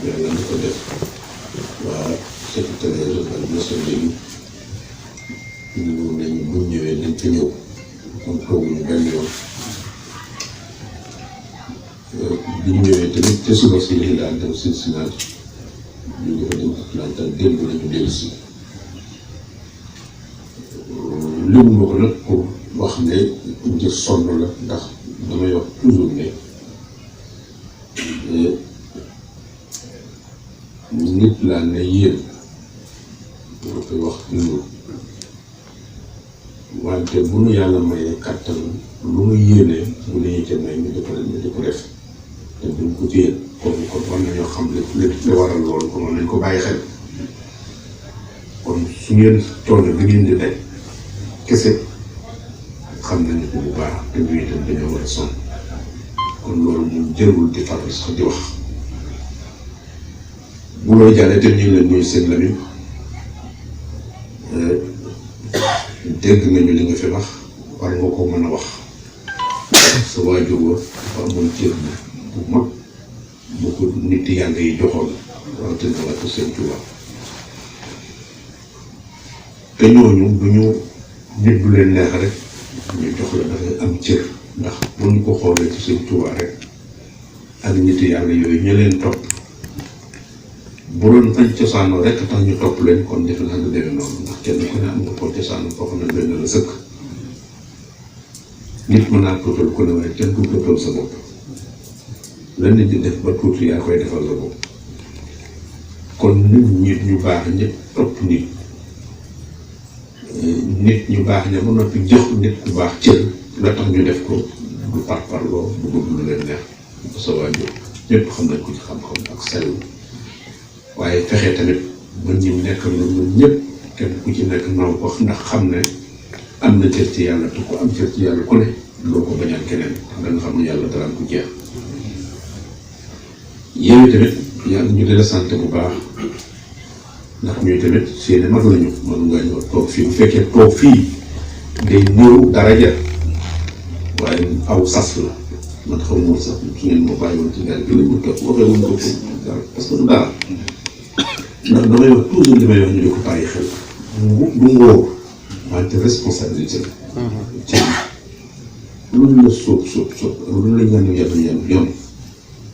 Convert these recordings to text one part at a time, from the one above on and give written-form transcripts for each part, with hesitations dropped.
yàlla na ko def waa secrétaire général national léegi ñu nañu buñ ñëwee dañ fa ñëw kon tooguñu benn yoon biñ ñëwee tamit te suba si lañu daan dem Cincinnati ñu ngi fa dem Atlanta démb lañu dellu si limu ma ko nag pour wax ne ngir sonn la ndax damay wax toujours ne nit laa ne yéen moo koy wax toujours wante bu nu yàlla mayee kàttan lu nu yéenee bu ne ñu ca may ñu di ko def te duñ ko téye kooku kon war nañoo xam lépp li waral loolu kon war nañ ko bàyyi xel kon su ngeen coono bi ngeen di daj kese xam nañu ko bu baax te bu itam dañoo war a sonn kon loolu moom jërëwul di faral sax di wax bu loo jàllee te ñu ngi leen nuyu seen Lamine dégg nañu li nga fi wax war nga ko mën a wax sa waajur wa dafa amoon cër bu mag bu ko nit yàlla yi joxoon rawatina waa ko seen Tuuba te ñooñu du ñu nit du leen neex rek ñu jox la dafay am cër ndax bu ñu ko xoolee ci seen Tuuba rek ak nit yàlla yooyu ñu leen topp bu doon fañ cosaanoo rek tax ñu topp leen kon defe naa nga demee noonu ndax kenn ku ne am nga ko cosaanoo foo xam ne doy na la sëkk nit mën naa tuutal ku ne waaye kenn tuutal sa bopp la nit di def ba tuuti yaa koy defal sa bopp kon nit ñu baax ñëpp topp nit ñu baax ña ba noppi jox nit ku baax cër la tax ñu def ko du parparloo du bëgg lu leen neex sa waajur ñëpp xam nañ ko ci xam-xam ak sell waaye fexe tamit ba ñi nekk ñun ñëpp kenn ku ci nekk naw ko ndax xam ne am na cër ci yàlla te ku am cër ci yàlla ku ne loo ko bañal keneen da nga xam ne yàlla dara ko jeex yéen tamit yàlla ñu di la sant bu baax ndax ñuy tamit seeni mag lañu mën nga ñëw toog fii bu fekkee toog fii day néew daraja waaye aw sas la man xam moom sax su ngeen ma bàyyi woon ci gàll bi la ñu toog waxee wuñ ko dara parce que du dara ndax damay wax toujours li may wax ñu di ko bàyyi xel du ngóor wante responsabilité la ci loolu la sóob loolu la ñaanu yàlla yoon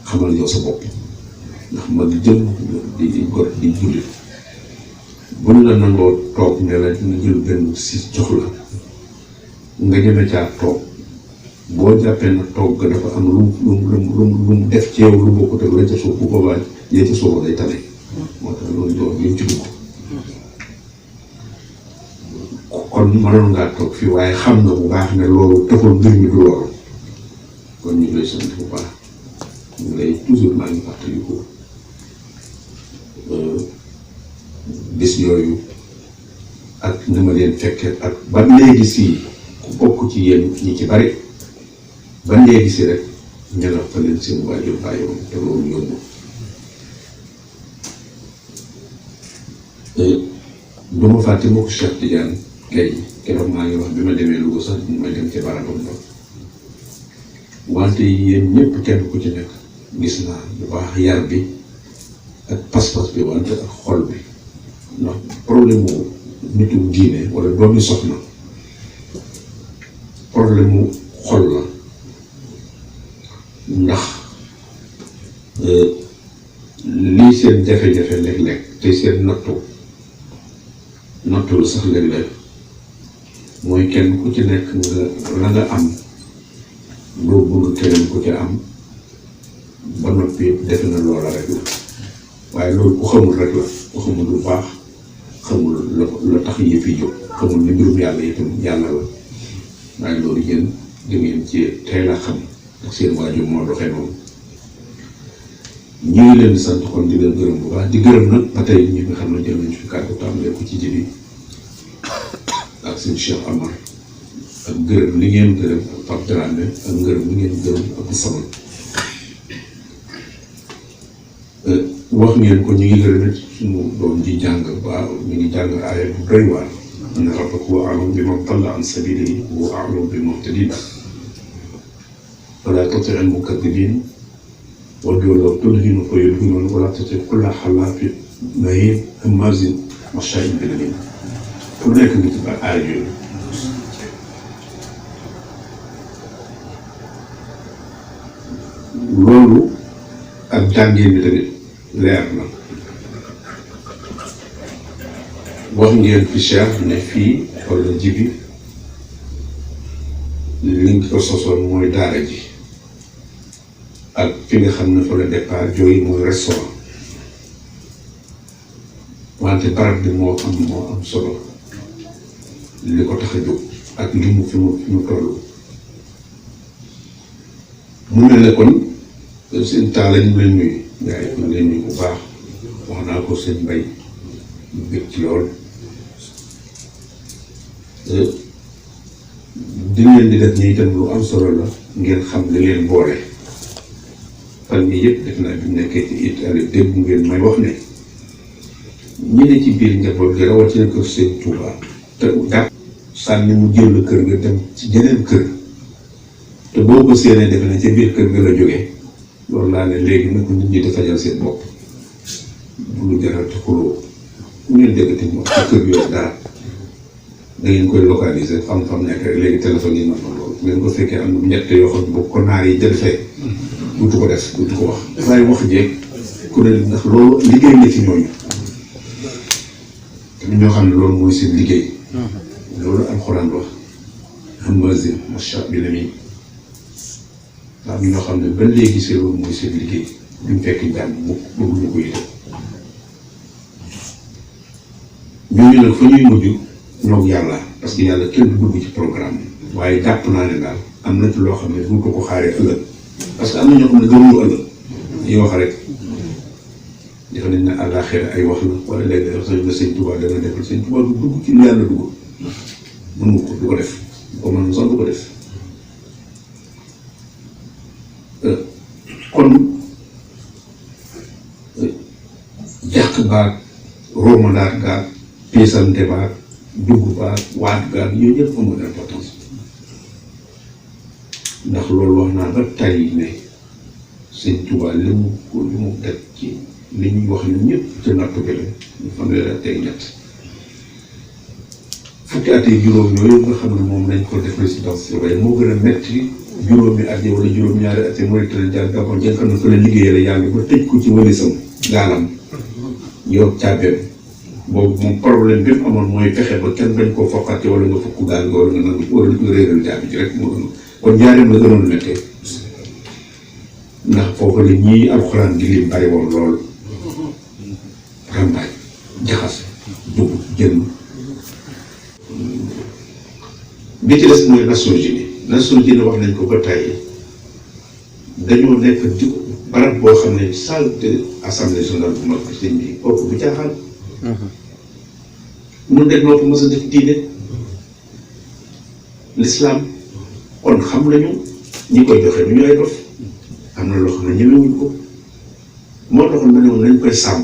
xamal yow sa bopp ndax mag jëm di gor di jullit buñ la nangoo toog ne la ñu jël benn si jox la nga ñeme caa toog boo jàppee nag toog ga dafa am lu def ci yow lu bokkut ak la ca suuf bu ko waaj yee ca suuf day tane moo tax loolu doon liñ ci dugg kon mënoon ngaa toog fii waaye xam nga bu baax ne loolu taxul mbir mi du loolu kon ñu ngi lay sant bu baax ñu ngi lay toujours maa ngi fàttaliku bis yooyu ak ni ma leen fekkee ak ba léegi si ku bokk ci yéen ñi ci bari ba léegi si rek ñanal fa leen seen waajur bàyyoon te loolu yomb du ma fàtte mukk Cheikh Tidiane Gaye keroog maa ngi wax bi ma demee Louga sax ma dem ci barabam ba wante yéen ñëpp kenn ku ci nekk gis naa bu baax yar bi ak pas-pas bi wante ak xol bi ndax problème mu nitu diine wala doomi soxna problème mu xol la ndax lii seen jafe-jafe léeg-léeg te seen nattu la sax léeg-léeg mooy kenn ku ci nekk nga la nga am doo bëgg keneen ku ci am ba noppi defe na loola rek la waaye loolu ku xamul rek la ku xamul lu baax xamul la tax yëf yi jóg xamul ni mbirum yàlla itam yàlla la waaye loolu yéen da ngeen ci tey la xam ak seen waajur moo doxee noonu ñu ngi leen di sant kon di leen gërëm bu baax di gërëm nag ba tey ñi nga xam ne jël nañu fi kàddu tàmbalee ko ci jibi ak seen Cheikh Amar ak gërëm li ngeen gërëm ak Pape Dramé ak ngërëm li ngeen gërëm ak Sama wax ngeen ko ñu ngi gërëm it suñu doom ji jàng ba ñu ngi jàng aaya bu doy waar inna rabbaka huwa a'lamu biman dalla an sabilihi wa huwa a'lamu bil muhtadin wala tuti' al mukaththibin waddu law tudhinu fa yudhinun wala shafaatati kulla xalaafin mahiin hammaazin mashaa'in binamiim ku nekk ngi ci ba aay yooyu loolu ak jàngeen bi tamit leer na wax ngeen fi Cheikh ne fii wala jibi li nga ko sosoon mooy daara ji ak fi nga xam ne fa la départ jooy mooy restaurant wante barab bi moo am solo li ko tax a jóg ak li mu fi mu toll mu mel ne kon seen taal la ñu leen nuyu gars yi ñu leen nuyu bu baax wax naa ko seen mbay ñu bëgg ci lool di ngeen di def ñi itam lu am solo la ngeen xam li leen boole fan yii yëpp def naa bi mu nekkee ci Italie dégg ngeen may wax ne ñi ne ci biir njaboot gi rawatina kër Sëñ Tuubaa te jàpp sànni mu jël kër ga dem ci jeneen kër te boo ko séenee defe ne ca biir kër ga la jógee loolu laa ne léegi na ko nit ñi di fajal seen bopp bu lu jaral te xuloo ku ngeen déggati moom ci kër yooyu dara da ngeen koy localiser xam-xam nekk rek léegi téléphone yi mën na loolu ngeen ko fekkee am ñett yoo xam ne bu ko naar yi jël fee duutu ko def duutu ko wax waaye wax jeeg ku ne ndax loolu liggéey na ci ñooñu te ñoo xam ne loolu mooy seen liggéey loolu alxuraan wax hamazin masha binami am ñoo xam ne ba léegi seen loolu mooy seen liggéey duñ fekk jàmm mukk bëgguñu ko itam ñooñu nag fa ñuy mujj ñoog yàlla parce que yàlla kenn du dugg ci programme waaye jàpp naa ne daal am na ci loo xam ne duutu ko xaaree ëllëg parce que am na ñoo xam ne gëmuñu ëllëg ñuy wax rek defe nañ ne àllaaxira ay wax la wala léegi dafa sañ la Sëñ Tuubaa dana defal Sëñ Tuubaa du dugg ci lu yàlla dugg mënu ko du ko def du ko mën sax du ko def kon jàq baag romandaat gaag piisante baag dugg baag waat gaag yooyu yëpp amul importance ndax loolu wax naa ba tey ne Sëñ Tuubaa li mu def ci li ñuy wax ni ñëpp ca nattu bi la ñu fanweeri at ak ñett fukki at yi juróom yooyu nga xam ne moom lañ ko def résidence waaye moo gën a metti juróomi at yi wala juróom-ñaari at yi mooy tëral jaar Gabon jën xam ne fa la liggéeyee yàlla ba tëj ko ci walisam gaalam yow caabeem boobu moom problème bi mu amoon mooy fexe ba kenn bañ koo foqati wala nga fukk gaal nga wala nga nangu wala nga réeral caabi ji rek moo gën kon njaareem la gënoon mettee ndax foofu la ñii alxuraan di lim bari woon lool rambaaj jaxase dugg jënd bi ci des mooy Nations Unies wax nañ ko ba tey dañoo nekk di barab boo xam ne salle de assemblée générale bu mag sëñ bi kooku bu caaxaan nun de noo ko mos a def diine l'islam kon xam nañu ñi koy joxe du ñu ay dof am na loo xam ne ñemewuñ ko moo taxoon ma ne woon nañ koy sàmm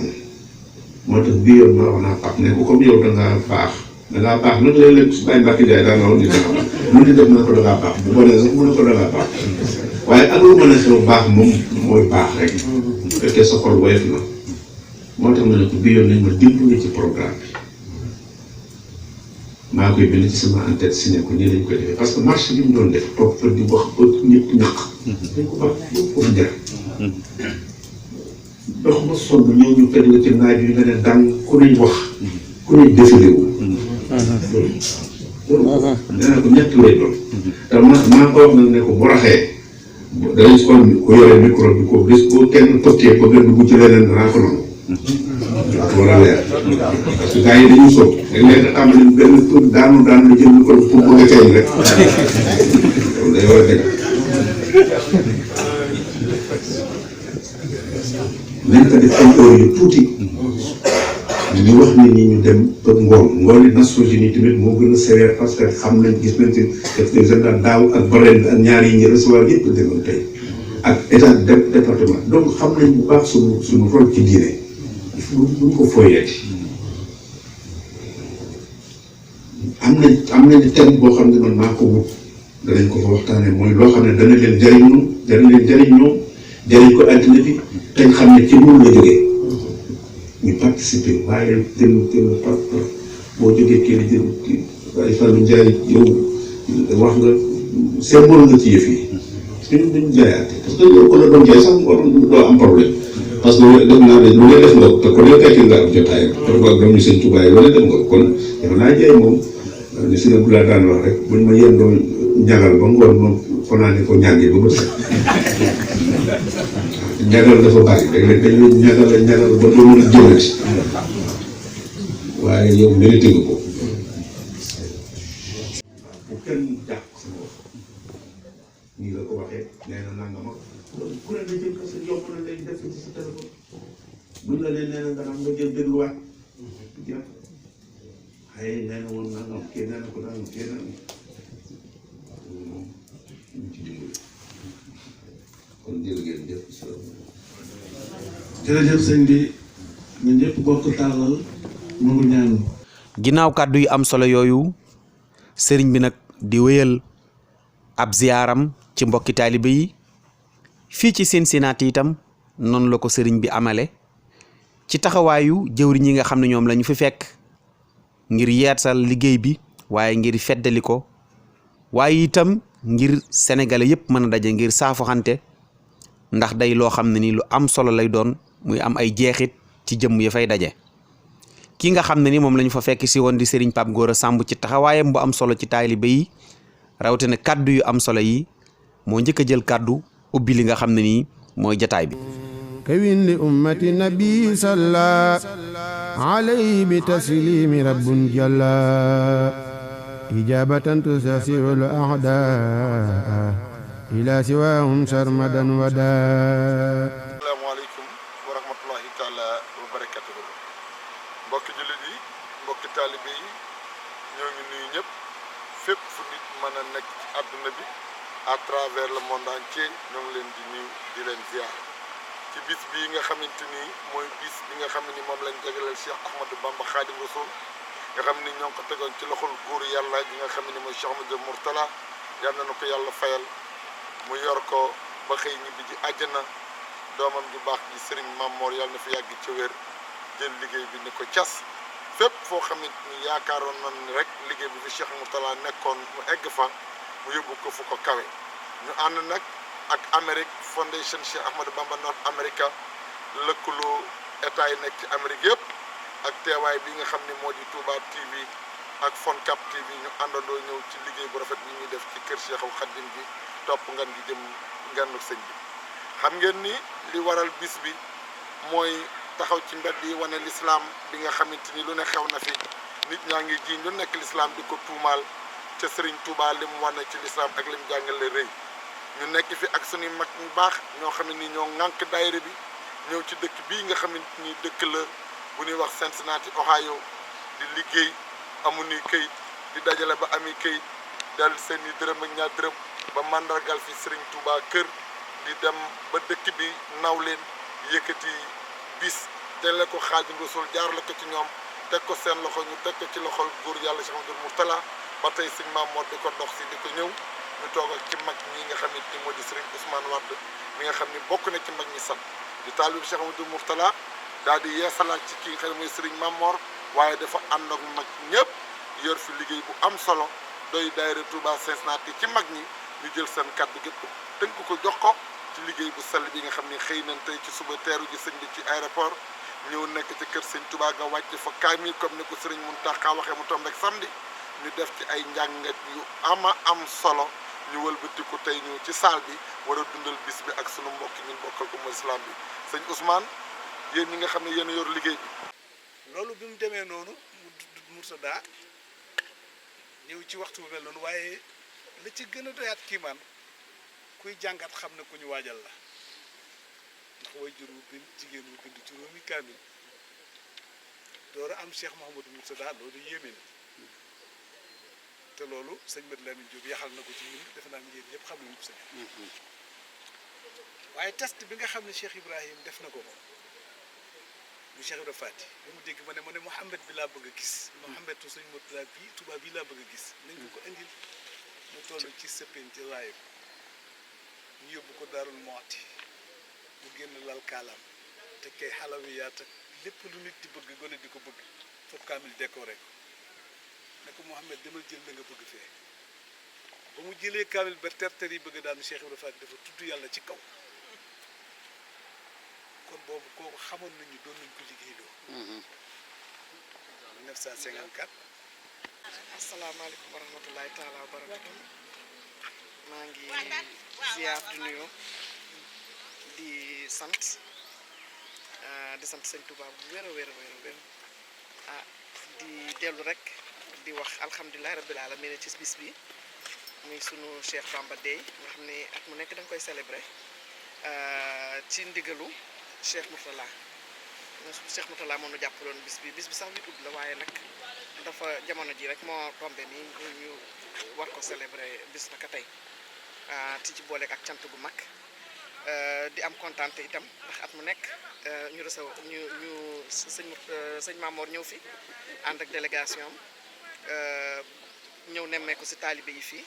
moo tax bii yoon ma wax naa Pape ne ko comme yow dangaa baax nag léeg-léeg su bàyyi mbàkki jaay daa nga wax ni danga lu di def na ko dangaa baax bu bonee sax mu ne ko dangaa baax waaye ak lu mën a xew baax moom mooy baax rek bu fekkee sa xol woyof na moo tax ma ne ko bii yoon nañ ma dimbali ci programme bi maa koy bind ci sama en-tête signé ko nii lañ koy defee parce que marché bi mu doon def toog fa di wax ba ñëpp ñaq dañ ko baax yëpp foofu jar dox ba sonn ñëw ñu fekk la ci naaj yi nga ne daan ku nañ wax ku nañ défilé wu loolu nee naa ko ñett lay doon te maa ko wax nag ne ko bu raxee danañ xool ku yore micro bi ko gis ko kenn tokkee ba gën dugg ci leneen danaa ko nangu wala leer parce que gars yi dañuy soob léeg-léeg nga tàmbali benn tur daanu la jël micro pour bëgg a feeñ rek loolu day war a dëgg nañ ko def ay heures yu tuuti ñu wax nit ñi ñu dem ba ngoon li Nations Unies tamit moo gën a sévère parce que xam nañ gis nañ ci def des général daaw ak bareen ak ñaar yi ñu recevoir yëpp demoon tey ak état département donc xam nañ bu baax suñu rôle ci diine il faut buñ ko foyeeti am nañ thème boo xam ne man maa ko wut danañ ko fa waxtaanee mooy loo xam ne dana leen jëriñ ñoom jëriñ ko àddina bi te xam ne ci loolu la jógee ñu participer waaye jël boo jógee kii di jël kii waaye Fallou Ndiaye yow wax nga symbole nga ci yëf yi suñu duñ jaayaate parce que yow ko la doon jaay sax doo am problème parce que def naa ne lu ne def nga te ko ne fekk nga am jotaay te ak ñu sëñ Tuubaa loolu def nga kon dafa naa jaay moom ni sëñ Abdoulaye daan wax rek buñ ma yendoo ñagal ba ngoon moom fanaane ko ñàngi ba bët set ñagal dafa bari léeg-léeg dañ la ñagal ba doo mën a jëlati waaye yow mérité nga ko bu kenn jàpp sama wax nii la ko waxee nee na nangam ak loolu ku ne na jël parce que yomb na léegi def ci sa téléphone buñ la nee na nga xam nga jël dégluwaat jeex xëy nee na woon nangam kii nee na ko nangam kii nee na moom ñu ci dimbali kon jërë ngeen jëf jërëjëf sëñ bi ñu ñëpp bokk tàllal mu ngi ñaan. ginnaaw kàddu yu am solo yooyu sëriñ bi nag di wéyal ab ziyaaram ci mbokki taalibe yi fii ci Cincinnati itam noonu la ko sëriñ bi amale ci taxawaayu jëwriñ yi nga xam ne ñoom lañu fi fekk ngir yeetal liggéey bi waaye ngir feddali ko waaye itam ngir sénégalais yépp mën a daje ngir saafoxante ndax day loo xam ne ni lu am solo lay doon muy am ay jeexit ci jëmm ya fay daje ki nga xam ne ni moom la ñu fa fekk si woon di Serigne Pape Gora Samb ci taxawaayam bu am solo ci taalibe yi rawatina kaddu yu am solo yi moo njëkk a jël kaddu ubbi li nga xam ne nii mooy jataay bi kawin li ummati nabi salla alayhi bi taslimi rabbun jalla ijabatan tusasiul a'daa ila siwahum sarmadan wada. asalaamaaleykum wa rahmatullahi taala wa barakatuhu. mbokki jullit yi mbokki taalibe yi ñoo ngi nuyu ñëpp fépp fu nit mën a nekk ci àdduna bi à travers le monde entier ñoo ngi leen di nuyu di leen ziar ci bis bii nga xamante ni mooy bis bi nga xam ne ni moom lañ jagleel Cheikh Ahmadou Bamba Khadim Rasoul nga xam ni ñoo ngi ko tegoon ci loxol góor yàlla gi nga xam ne ni mooy Cheikh Ahmadou Mourtala yal na ko yàlla fayal mu yor ko ba xëy ñibbi ji àjjana doomam ju baax ji Serigne Mamor yàlla na fi yàgg ci wér jël liggéey bi ni ko cas fépp foo xamante ni yaakaaroon nañ ni rek liggéey bi fi Cheikh Mourtala nekkoon mu egg fa mu yóbbu ko fu ko kawe ñu ànd nag ak Amérique Foundation Cheikh Ahmadou Bamba North America lëkkaloo état yi nekk ci Amérique yëpp ak teewaay bi nga xam ne moo di Touba TV ak Foncap TV ñu àndandoo ñëw ci liggéey bu rafet bi ñuy def ci kër Cheikhul Khadim bi topp ngan gi jëm nganu sëñ bi xam ngeen ni li waral bis bi mooy taxaw ci mbedd yi wane l'islam bi nga xamante ni lu ne xew na fi nit ñaa ngi jiiñ lu nekk l'islam di ko tuumaal ca Serigne Touba li mu wane ci l'islam ak li mu jàngale rëy ñu nekk fi ak suñuy mag ñu baax ñoo xam ne ni ñoo ŋànk daayira bi ñëw ci dëkk bii nga xamante ni dëkk la bu ñuy wax Cincinnati Ohio di liggéey amuñuy këyit di dajale ba ami këyit dal seen i dërëm ak ñaar dërëm ba mandargal fi Serigne Touba kër di dem ba dëkk bi naw leen yëkkati bis teele ko Xaadimu Rasuul jaarale ko ci ñoom teg ko seen loxo ñu teg ko ci loxol góor yàlla Cheikh Ahmadou Mourtala ba tey sëñ Mamoor di ko dox si di ko ñëw ñu toog ak ci mag ñi nga xam ne ni moo di Serigne Ousmane Wade mi nga xam ne bokk na ci mag ñi sax di taalibu Cheikh Ahmadou Mourtala daal di yeesalaat ci ki nga xam ne mooy Serigne Mamoor waaye dafa ànd ak mag ñëpp yor fi liggéey bu am solo doy daayira Touba Cincinnati ci mag ñi ñu jël seen kàddu gépp tënk ko jox ko ci liggéey bu sell bi nga xam ne xëy nañ tey ci suba teeru ji sëñ bi ci aéroport ñëw nekk ci kër sëñ Touba nga wàcc fa kaamil comme ni ko sëriñ Mountakha waxee mu tombe ak samedi ñu def ci ay njàngat yu am solo ñu wëlbati ko tey ñu ci saal bi war a dundal bis bi ak sunu mbokk ñun bokkal umma islam bi sëñ Ousmane yéen ñi nga xam ne yéen yor liggéey bi. loolu bi mu demee noonu Mourtada ñëw ci waxtu bu mel noonu waaye la ci gën a doyaat kiimaan kuy jàngat xam ne ku ñu waajal la ndax way jur wu bind jigéen wu bind juróomi kaamil door a am Cheikh Mouhamadou Mourtada loolu yéeme na te loolu sëñ Mat Lamine Diop yaxal na ko ci ñun defe naa yéen ñëpp xam nañu ko sëñ waaye test bi nga xam ne Cheikh Ibrahim def na ko mu Cheikh Ibrahima Fati bi mu dégg ma ne Mouhamed bi laa bëgg a gis Mouhamed tu sëñ Mourtada bii Touba bii laa bëgg a gis nañ ko indil mu toll ci sëppeen ci raay ñu yóbbu ko Daarul Mooti mu génn lal kaalaam te kay xalawiyaat ak lépp lu nit di bëgg gone di ko bëgg foofu kaamil décoré ko ne ko Mouhamed demal jël la nga bëgg fee ba mu jëlee kaamil ba terter yi bëgg daanu Cheikh Ibrahima Fall dafa tudd yàlla ci kaw kon boobu kooku xamoon nañu doon nañ ko liggéeyloo 1954 asalaamaaleykum wa rahmatulahi taala wa barakatu maa ngi ziar di nuyu di sant sëñ Touba bu wér a wér di dellu rek di wax alhamdulilah rabbil alamin ci bis bi muy sunu Cheikh Bamba Day nga xam ne at mu nekk dañ koy célébrer ci ndigalu Cheikh Mourtala moo nu jàppaloon bis bi sax 8 août la waaye nag dafa jamono ji rek moo tombé nii ñu war ko célébrer bis naka tey ci booleeg ak cant gu mag di am kontaante itam ndax at mu nekk ñu recevoir ñu sëñ Mamor ñëw fi ànd ak délégation ñëw nemmeeku si taalibe yi fii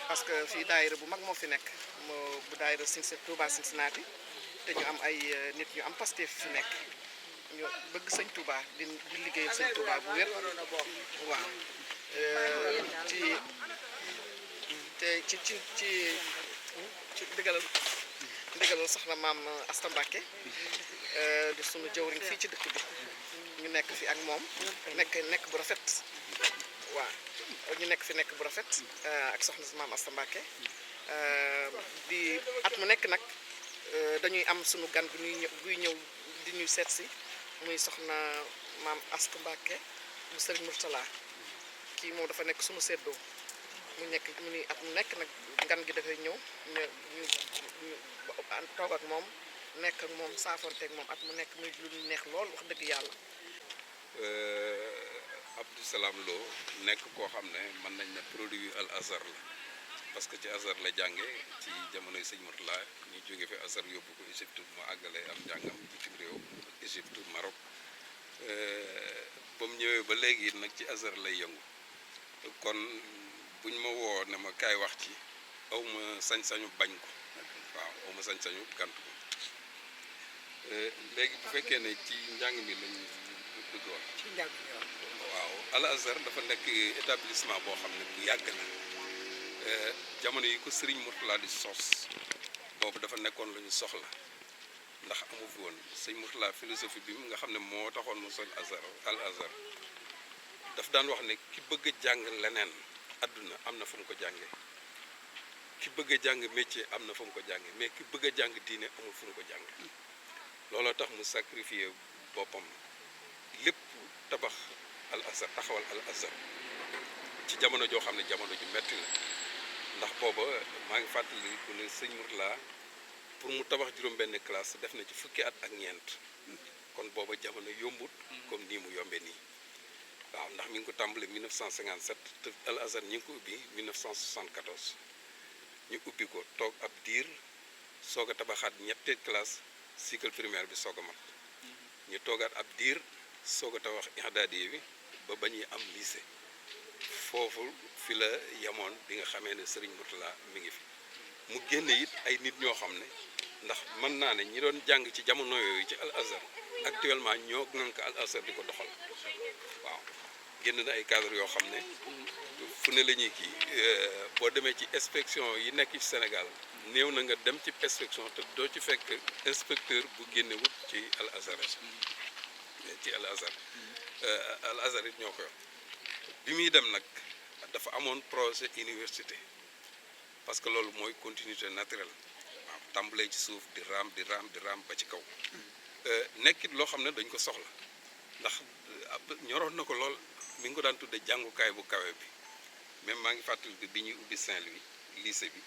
parce que fii daayira bu mag moo fi nekk bu daayira Touba Cincinnati te ñu am ay nit ñu am Pastef fi nekk ñu bëgg sëñ Touba di liggéeyal sëñ Touba bu wér waaw ci ndigalal soxna maam Asta Mbàkke di sunu jëwriñ fii ci dëkk bi ñu nekk fi ak moom nekk bu rafet waaw ñu nekk bu rafet ak soxna si maam Asta Mbàkke di at mu nekk nag dañuy am sunu gan guy ñëw di ñuy seet si muy soxna maam Asta Mbàkke mu Sëriñ Mourtala kii moom dafa nekk sunu seddoo mu ni at mu nekk nag gan gi dafay ñëw ñu toog ak moom nekk ak moom saafonteeg moom at mu nekk muy lu neex lool wax dëgg yàlla. Abdou Salam Lo nekk koo xam ne mën nañ ne produit al azhar la parce que ci azhar la jànge ci jamonoy sëñ Mourtala ñu jóge fi azhar yóbbu ko Égypte mu àggale am njàngam bitim réew Égypte Maroc ba mu ñëwee ba léegi nag ci azhar lay yëngu kon buñ ma woo ne ma kaay wax ci aw ma sañ-sañu bañ ko waaw aw ma sañ-sañu gàntu ko léegi bu fekkee ne ci njàng mi lañ bëgg wax waaw Al Azhar dafa nekk établissement boo xam ne bu yàgg la jamono yi ko Serigne Mourtala di sos boobu dafa nekkoon lu ñu soxla ndax amu fi woon sëñ Mourtala philosophie bi nga xam ne moo taxoon mu sol Al Azhar daf daan wax ne ki bëgg a jàng leneen adduna am na fu mu ko jànge ki bëgg a jàng métier am na fu mu ko jànge mais ki bëgg a jàng diine amul fu mu ko jànge looloo tax mu sacrifier boppam lépp tabax Al Azhar taxawal Al Azhar ci jamono joo xam ne jamono ju metti la ndax booba maa ngi fàttali ku ne sëñ Mourtala pour mu tabax juróom-benn classe def na ci fukki at ak ñeent kon booba jamono yombut comme nii mu yombe nii waaw ndax mi ngi ko tàmbali 1957 te Al Azhar ñi ngi ko ubbi 1974 ñu ubbi ko toog ab diir soog a tabaxaat ñettee classe cycle primaire bi soog a mat ñu toogaat ab diir soog a tabax i'dadi bi ba ba ñuy am lycée foofu fi la yamoon bi nga xamee ne Serigne Mourtala mi ngi fi mu génne it ay nit ñoo xam ne ndax mën naa ne ñi doon jàng ci jamono yooyu ci Al Azhar actuellement ñoo nank Al Azhar di ko doxal waaw génn na ay cadre yoo xam ne fu ne la ñuy kii boo demee ci inspection yi nekk ci Sénégal néew na nga dem ci inspection te doo ci fekk inspecteur bu génnewut ci Al Azhar Al Azhar it ñoo ko yor bi muy dem nag dafa amoon projet université parce que loolu mooy continuité naturelle waaw tàmbalee ci suuf di raam ba ci kaw nekkit loo xam ne dañ ko soxla ndax ñoroon na ko lool mi ngi ko daan tudde jàngukaay bu kawe bi même maa ngi fàttali bi ñuy ubbi Saint-Louis lycée bi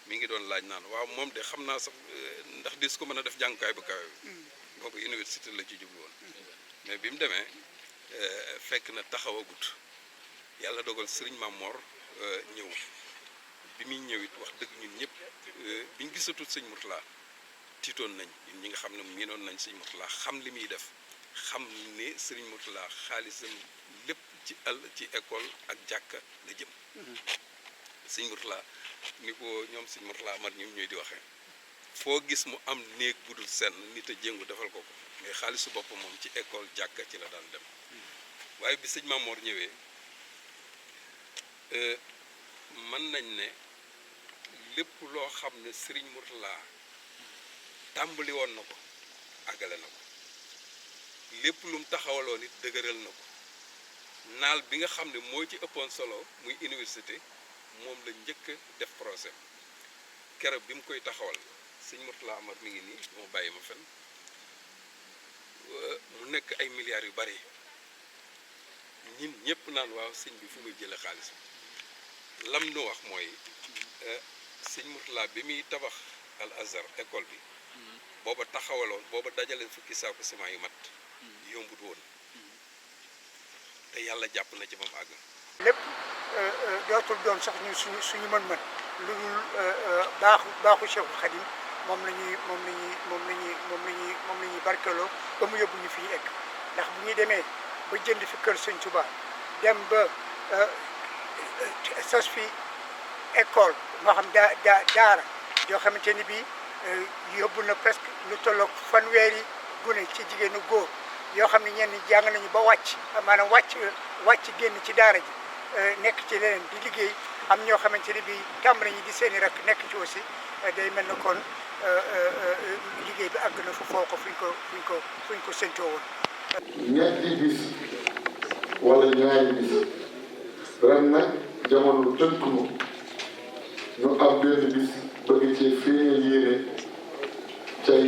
mi ngi doon laaj naan waaw moom de xam naa sax ndax dis ko mën a def jàngukaay bu kawe bi boobu université la ci jublu woon mais bi mu demee fekk na taxawagut yàlla dogal Serigne Mamor ñëw bi muy ñëwit wax dëgg ñun ñëpp biñ gisatul sëñ Mourtala tiitoon nañ ñun ñi nga xam ne miinoon nañ sëñ Mourtala xam li muy def xam ne Serigne Mourtala xaalisam lépp ci école ak jàkka la jëm sëñ Mourtala ni ko ñoom sëñ Mourtala Amar ñoom ñooy di waxee foo gis mu am néeg budul senn nit a jéngu defal ko mais xaalisu boppam moom ci école jàkka ci la daan dem waaye bi sëñ Mamor ñëwee mën nañ ne lépp loo xam ne Serigne Mourtala tàmbali woon na ko àggale na ko lépp lu mu taxawaloon it dëgëral na ko naal bi nga xam ne moo ci ëppoon solo muy université moom la njëkk a def procès keroog bi mu koy taxawal sëñ Mourtala Amar mi ngi nii moo bàyyi ma fen mu nekk ay milliards yu bari ñin ñëpp naan waaw sëñ bi fu muy jële xaalis lam nu wax mooy sëñ Mourtala bi muy tabax Al Azhar école bi booba taxawaloon booba dajale fukki saako ciment yu mat yombut woon te yàlla jàpp na ci ba mu àgg lépp dootul doon sax ñu suñu mën-mën lu dul baaxu Cheikhul Khadim moom la ñuy barkeloo ba mu yóbbu ñu fi ñu egg ndax bu ñuy demee ba jënd fi kër Sëñ Tuubaa dem ba sos fi école moo xam daara yoo xamante ni bii yóbbu na presque lu tolloog fanweeri gune ci jigéenu góor yoo xam ne ñenn jàng nañu ba maanaam wàcc génn ci daara ji nekk ci leneen di liggéey am ñoo xamante ni bii tàmbali nañu di seeni rek nekk ci aussi day mel na kon liggéey bi àgg na fu foo ko fuñ ko séntoo woon. ñetti bis wala ñaari bis ren nag jamono tënk ñu am benn bis bëgg ci feeñal yéene tey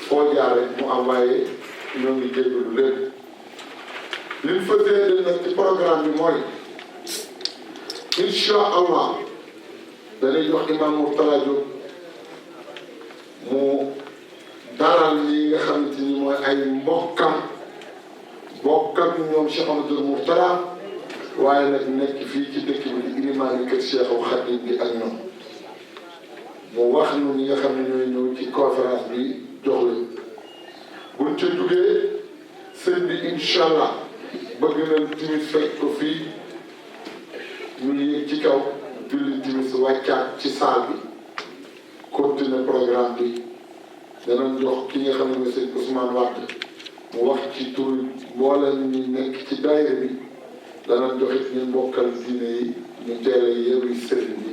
foo jaare mu am waaye ñoo ngi jéggalu lépp liñ fa déedéet nag ci programme bi mooy incha allah danay jox imam Mourtala Diop mu daral yi nga xamante ni mooy ay mbokkam ñoom Cheikh Amadou Mourtala waaye nag nekk fii ci dëkk bi di ilimaani kër Cheikhul Khadim bi ak ñoom mu wax nu ñi nga xam ne ñooy ñëw ci conférence bi jox leen buñ ca jugee sëñ bi incha allah bëgg nañ timis fekk ko fii ñu yéeg ci kaw julli timis wàccaat ci saal bi continuer programme bi danañ jox ki nga xam ne mooy sëñ Ousmane Wade mu wax ci tur mboolem ñi nekk ci daayira bi danañ jox it ñu mbokkal diine yi ñu teel a yeewu sëriñ bi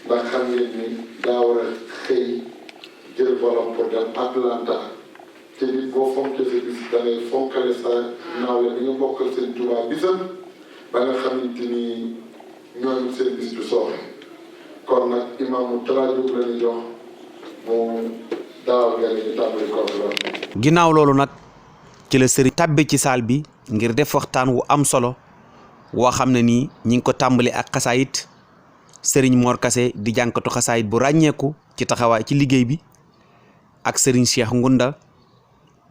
ndax xam ngeen ni daa war a xëy jël volam pour dem Atlanta te nit boo fonkee sa bis da ngay fonkale sa naawle bi nga bokkal seen Tuubaa bisam ba nga xamante ni ñooñu seen bis du sooxe kon nag imam Mourtala Diop la ñu jox mu daawal nga ñu tàmbali conférence. ginnaaw loolu nag ci la sëriñ tàbbi ci saal bi ngir def waxtaan wu am solo woo xam ne nii ñi ngi ko tàmbali ak xasaayit sëriñ Mor Kase di jànkatu xasaayit bu ràññeeku ci taxawaay ci liggéey bi ak sëriñ Cheikh Ngunda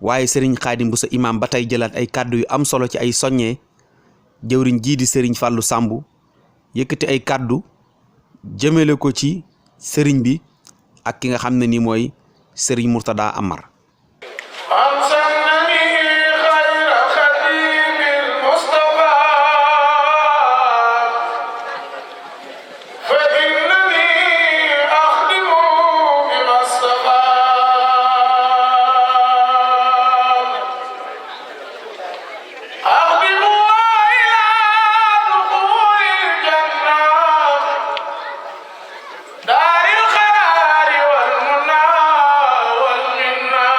waaye sëriñ Xaadim bu sa imam ba tey jëlaat ay kàddu yu am solo ci ay soññee jëwriñ jii di sëriñ Fàllu Sàmb yëkkati ay kàddu jëmale ko ci sëriñ bi ak ki nga xam ne nii mooy sëriñ Mourtada Amar. دار القرار والمنى والمنى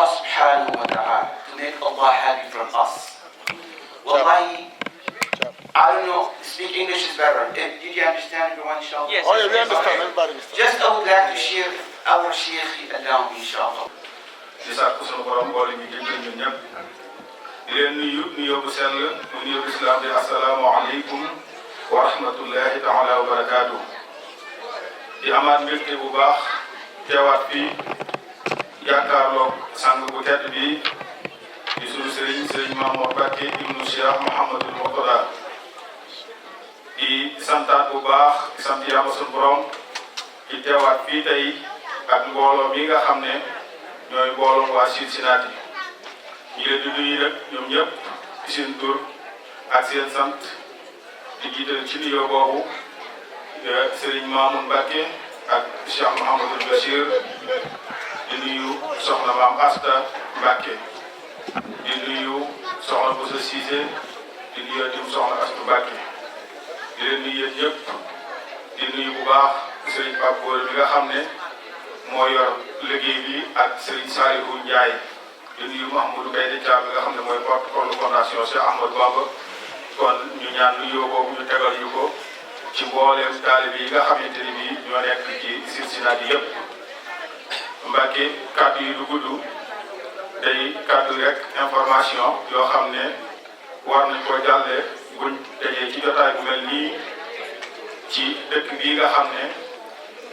Allah subhanahu wa ta'ala to make Allah happy from us. Wallahi, I don't know, speak English is better. Did you understand everyone, inshallah? Yes. Oh, yeah, we understand. Everybody understands. Just I would like to share our Sheikh along, inshallah. di sàkku sunu borom boole ñu jéggal ñun ñëpp di leen nuyu nuyoo bu sell mu nuyoo bu islam di assalaamu aleykum wa rahmatullahi taala wa barakaatu. di amaat mbégte bu baax teewaat fii jàkkaarloog sang bu tedd bi di sunu sëriñ Mamour Mbacké ibnu Cheikh Mouhamadul Mourtada di santaat bu baax di sant yàlla sunu borom di teewaat fii tey ak mbooloo mi nga xam ne ñooy mbooloo waa Cincinnati ñu leen di nuyu nag ñoom ñëpp ci seen tur ak seen sant di jiital ci nuyoo boobu Serigne Mamoun Mbacké ak Cheikh Mouhamadul Bachir di nuyu soxna Maam Asta Mbacké di nuyu soxna Boussa Cissé di nuyu dim soxna Asta Mbacké di leen nuyu yéen ñëpp di nuyu bu baax Serigne Pape Gora bi nga xam ne moo yor liggéey bi ak Serigne Salihou Ndiaye di nuyu Mouhamadou Kayde Thiam bi nga xam ne mooy porte-parole fondation Cheikh Ahmadou Bamba kon ñu ñaan nuyoo boobu ñu tegal ñu ko ci mbooleem taalibe yi nga xamante ni bii ñoo nekk ci Cincinnati yëpp. Mbacké kàddu yi du gudd day kàddu rek information yoo xam ne war nañ koo jàllee buñ dajee ci jotaay bu mel nii ci dëkk bii nga xam ne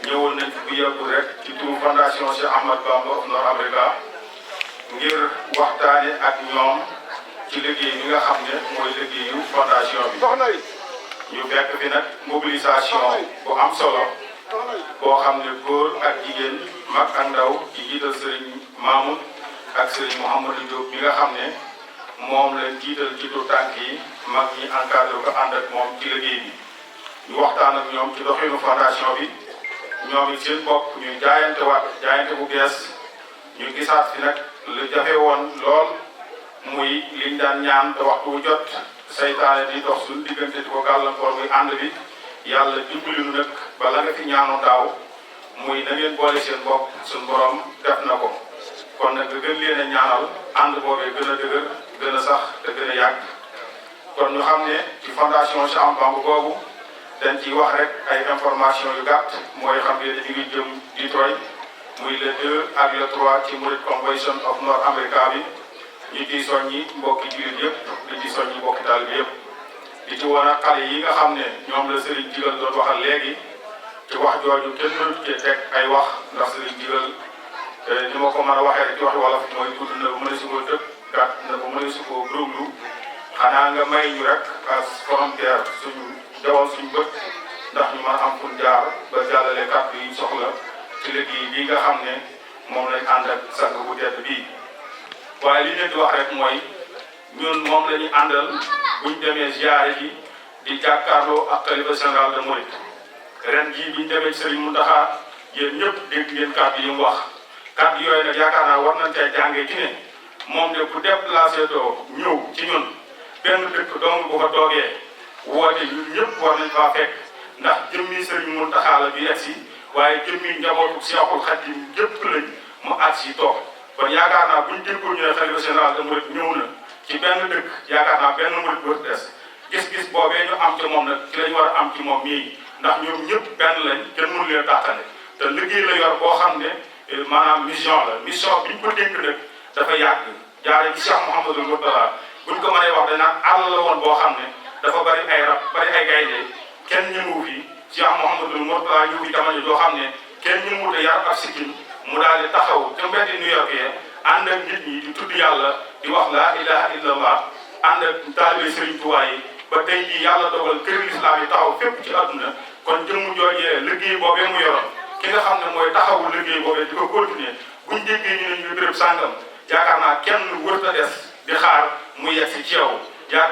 ñëwoon nañ fi bu yàggul rek ci turu fondation Cheikh Ahmadou Bamba of North America ngir waxtaane ak ñoom ci liggéey bi nga xam ne mooy liggéeyu fondation bi. ñu fekk fi nag mobilisation bu am solo boo xam ne góor ak jigéen mag ak ndaw ci jiital Serigne Mamoun ak Serigne Mouhamadou Diop bi nga xam ne moom lañ jiital ci tu tànk yi mag ñi encadré ko ànd ak moom ci liggéey bi. ñu waxtaan ak ñoom ci doxinu fondation bi. ñoom it seen bopp ñu jaayante bu bees ñu gisaat fi nag lu jafe woon lool muy liñ daan ñaan te waxtu wu jot saytaane di dox suñu diggante di ko gàllankoor muy ànd bi yàlla dimbali nu nag bala nga fi ñaanu daaw muy na ngeen boole seen bopp suñu borom def na ko kon nag gën leen a ñaanal ànd boobee gën a dëgër gën a sax te gën a yàgg kon ñu xam ne ci fondation Cheikh Ahmadou Bamba boobu dañ ciy wax rek ay information yu gàtt mooy xam ne ñu ngi jëm Detroit muy le 2 ak le 3 ci Mouride Convention of North America bi ñu ciy soññi mbokki jullit yëpp di ci soññi mbokki taalibe yëpp di ci wan ak xale yi nga xam ne ñoom la Serigne Jigal doon waxal léegi ci wax jooju kenn mënut cee teg ay wax ndax Serigne Jigal ni ma ko mën a waxee rek ci waxi wolof mooy gudd na bu mën a si koo tëb gàtt na bu mën a si koo gërëmlu xanaa nga may ñu rek as frontière suñu jawal suñu bët ndax ñu mën a am fu jaar ba jàllale kàddu yi soxla ci liggéey bii nga xam ne moom lañ ànd ak sang bu tedd bii. waaye li leen di wax rek mooy ñun moom la ñuy àndal buñ demee ziyaare ji di jàkkaarloo ak xalifa général de Mouride ren jii biñ demee Serigne Mountakha yéen ñëpp dégg ngeen kàddu yi mu wax kàddu yooyu nag yaakaar naa war nañ cee jàngee ci ne moom de bu déplacé doo ñëw ci ñun benn dëkk dong bu fa toogee woote ñun ñëpp war nañ faa fekk ndax jëmmi Serigne Mountakha la bi egsi waaye jëmmi njabootu Seexul Xadiim yëpp lañ mu agsi toog kon yaakaar naa buñ déggoo ñu ne xalifa général de Mouride ñëw na ci benn dëkk yaakaar naa benn Mouride bët des gis-gis boobee ñu am ci moom nag ci lañ war a am ci moom mii ndax ñoom ñëpp benn lañ kenn mënu leen tàqale te liggéey la yor boo xam ne maanaam mission la mission biñ ko dénk nag dafa yàgg jaare ci Cheikh Mouhamadou Mourtada buñ ko mënee wax dañ naan àll la woon boo xam ne dafa bari ay rab bari ay gaynde kenn ñëwu fi Cheikh Mouhamadou Mourtada ñëw fi jamono joo xam ne kenn ñëwu te yar ak sikkim mu daal di taxaw ca mbeddi New York yee ànd ak nit ñi di tudd yàlla di wax laa ilaha illallah ànd ak taalibe Serigne Touba yi ba tey jii yàlla dogal kër lislaam yi taxaw fépp ci àdduna kon jëmm joojee liggéey boobee mu yoroon ki nga xam ne mooy taxawu liggéey boobee di ko continuer buñ déggee ñu ne ñu béréb sàngam yaakaar naa kenn wërta des di xaar mu yegg si ci yow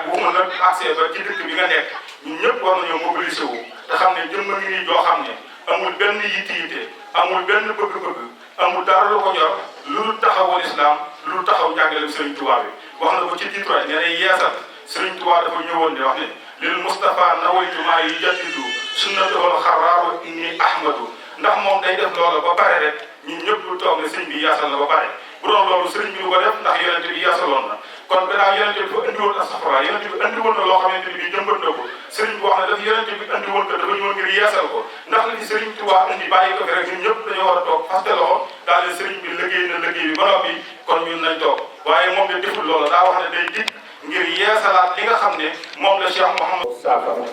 bu ma nag accès ba ci dëkk bi nga nekk ñun ñëpp war nañoo mobiliser wu te xam ne jëmm ngi nii joo xam ne amul benn yitte amul benn bëgg-bëgg amul dara lu ko ñor lu dul taxawal islam lu dul taxaw njàngaleem Serigne Touba bi wax na ko ci Detroit nee na yeesal Serigne Touba dafa ñëwoon di wax ne lil Moustapha nawaytu maa yujaddidu sunnatahul xaraaru inni ahmadu ndax moom day def loola ba pare rek ñun ñëpp lu toog ne sëñ bi yeesal na ba pare bu doon loolu sëriñ bi du ko def ndax yonent bi yeesaloon na kon gannaaw yonent bi dafa indi woon astafurlah yonent bi indi woon na loo xamante ni bii jëmbat na ko sëriñ bi wax ne daf yonent bi indi woon ko dafa ñëwoon ngir yeesal ko ndax li fi sëriñ Tuubaa indi bàyyi ko fi rek ñun ñëpp dañoo war a toog faste loxo daal ne sëriñ bi liggéey na liggéey bi ba noppi kon ñun nañ toog waaye moom de deful loola daa wax ne day dikk ngir yeesalaat li nga xam ne moom la Cheikh Mouhamadou saafara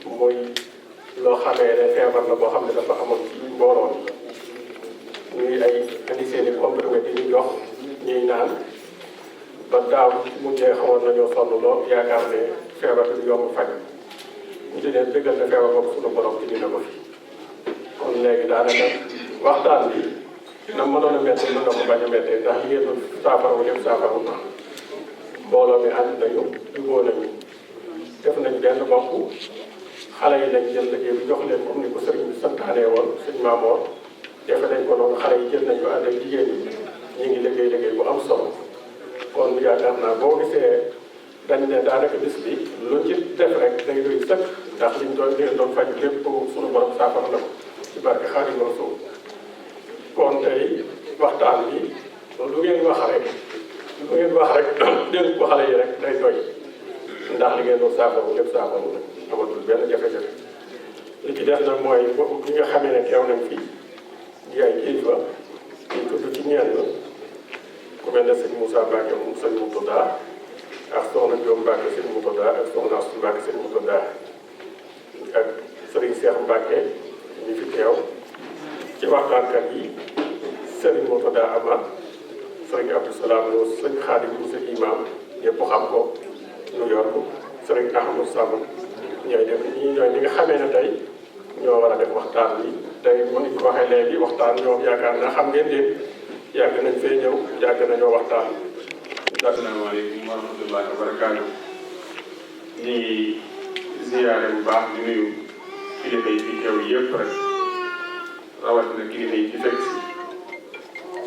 muy loo xamee ne feebar la boo xam ne dafa amoon ci mbooloo ñuy ay indi seen i comprimé di ñu jox ñuy naan ba daaw mujjee xawoon nañoo sonn lool yaakaar ne feebar bi yomb faj ñu di leen dëggal ne feebar boobu suñu borom ci dina ko fi kon léegi daanaka waxtaan bi na mënoon a métti mën na ko bañ a méttee ndax li ngeen doon saafara wu def saafara na mbooloo mi ànd nañu jubóo nañu def nañ benn bopp xale yi lañ jël liggéey bi jox leen comme ni ko sëriñ bi santaanee woon sëñ Maamoor defe nañ ko noonu xale yi jël nañ ko ànd ak jigéen ñi ñu ngi liggéey bu am solo kon yaakaar naa boo gisee dañ ne daanaka bis bi lu ci def rek day doy sëkk ndax liñ doon faj lépp suñu borom saafara na ko ci barke Xaadimu Rasuul kon tey waxtaan bi lu ngeen wax rek dénk ko xale yi rek day doy ndax li ngeen doon saafara lépp saafara na amatul benn jafe-jafe li ci def nag mooy ñi nga xamee ne teew nañ fi di ay kilifa ñu tudd ci ñenn ku mel ne sëñ Moussa Mbacke moom sëñ Moutada ak soxna Diop Mbacke sëñ Moutada ak soxna Astou Mbacke sëñ Moutada ak sëriñ Cheikh Mbacke ñu fi teew ci waxtaankat yi sëriñ Moutada Amar sëriñ Abdou Salam Lo sëñ Khadim Moussa imam ñëpp xam ko New York sëriñ Ahmadou Samb ñooy def ñooy ñi nga xamee ne tey ñoo war a def waxtaan bi tey bu ñu ko waxee léegi waxtaan ñoom yaakaar naa xam ngeen leen yàgg nañ fee ñëw yàgg nañoo waxtaan. asalaamaaleykum wa rahmatullahi wa barakaatu. ñu ngi ziyaare bu baax di nuyu kilifa yi fi teew yëpp rek rawatina kilifa yi fi fekk si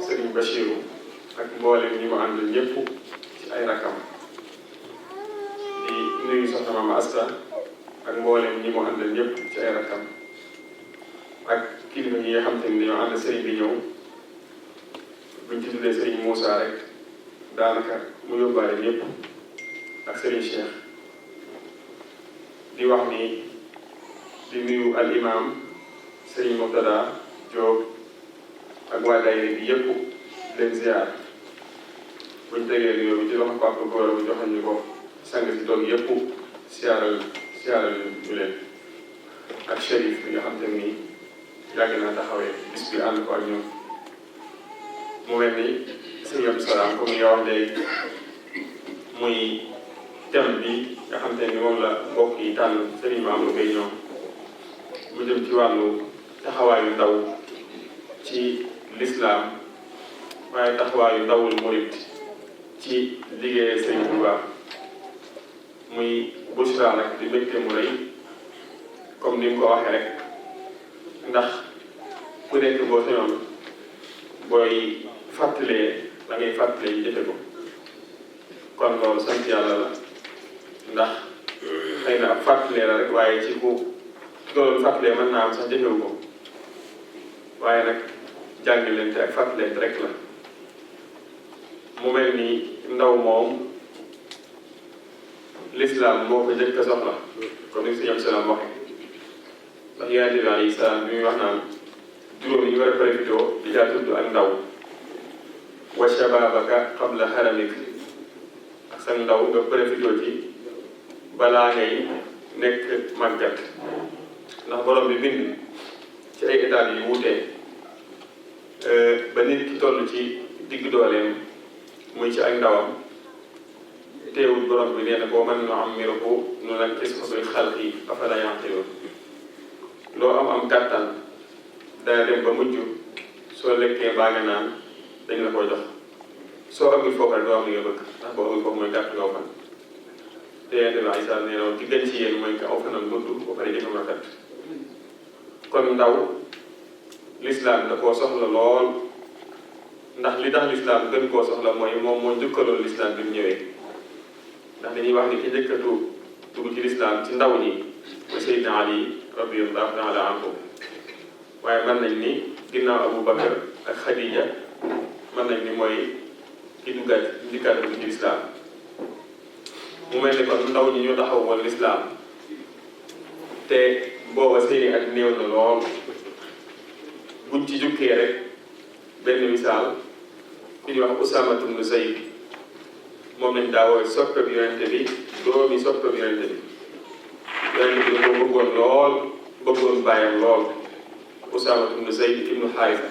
Serigne Bachirou ak mboolem ñi mu àndal ñëpp ci ay rakam di nuyu soxna Mama Asta ak mboolem ñi mu àndal ñëpp ci ay rakam ak kilifa yi nga xam te ni dañoo ànd Serigne bi ñëw buñ ci tuddee Serigne Moussa rek daanaka mu yóbbaale ñëpp ak Serigne Cheikh di wax ni di nuyu al imam Serigne Moutada Diop ak waa daayira bi yëpp leen ziar buñ tegee nuyoo bi ci loxo Papa Gora bu joxoon ñu ko sang si toog yëpp siyaaral ñu leen ak Chérif bi nga xam te ni yàgg naa taxawee bis bi ànd ko ak ñoom mu mel ni sëñ Abdou Salam comme ni nga wax léegi muy thème bi nga xam te ni moom la mbokk yi tànn Serigne Mamadou Gueye ñoom mu jëm ci wàllu taxawaayu ndaw ci lislaam waaye taxawaayu ndawul murit ci liggéeyee Serigne Touba muy bushra nag di mbégte mu rëy comme ni mu ko waxee rek ndax ku nekk boo sañoon booy fàttalee la ngay fàttalee yi jëfe ko kon loolu sant yàlla la ndax xëy na ab fàttalee la rek waaye ci ku loolu fàttalee mën naa am sax jëfewu ko waaye nag jàngalante ak fàttalante rek la mu mel ni ndaw moom l'islam moo ko njëkk a soxla comme ni sëñ Abdou Salam waxee ndax yonent bi alayhi salaam bi muy wax naan juróom yi ñu war a profité di caa tudd ak ndaw wa shababaka qabla haramik ak sa ndaw nga profité ci balaa ngay nekk màggat ndax borom bi bind ci ay étapes yi wuutee ba nit ki toll ci digg dooleem muy ci ak ndawam teewul borom bi nee na boo mën na am miraku nu nag gis ko bil xalqi afala yanqiluun loo am kàttan dana dem ba mujj soo lekkee baa nga naan dañ la ko jox soo amul foofu rek doo am li nga bëgg ndax boo amul foofu mooy gàtt nga fan te yonent bi Isaa nee na ki gën ci yéen mooy ka aw fanam gudd ba pare jëfam rafet kon ndaw lislaam da koo soxla lool ndax li tax lislaam gën koo soxla mooy moom moo njëkkaloon lislaam bi mu ñëwee ndax dañuy wax ni ki njëkkatu dugg ci lislaam ci ndaw ñi mooy Seydina Ali radiyallahu taala anhu waaye mën nañ ni ginnaaw Abu Bakar ak Khadija mën nañ ni mooy ki dikkaat ci lislaam mu mel ni kon ndaw ñi ñoo taxaw woon lislaam te booba seeni ak néew na lool buñ ci jukkee rek benn misaal ku ñuy wax Usaama ibn Zayd moom lañ daa woowee soppeeku yonente bi doomi soppeeku yonente bi yonente bi da ko bëggoon lool bëggoon bàyyam lool Usaama ibn Zayd ibnu Haarisa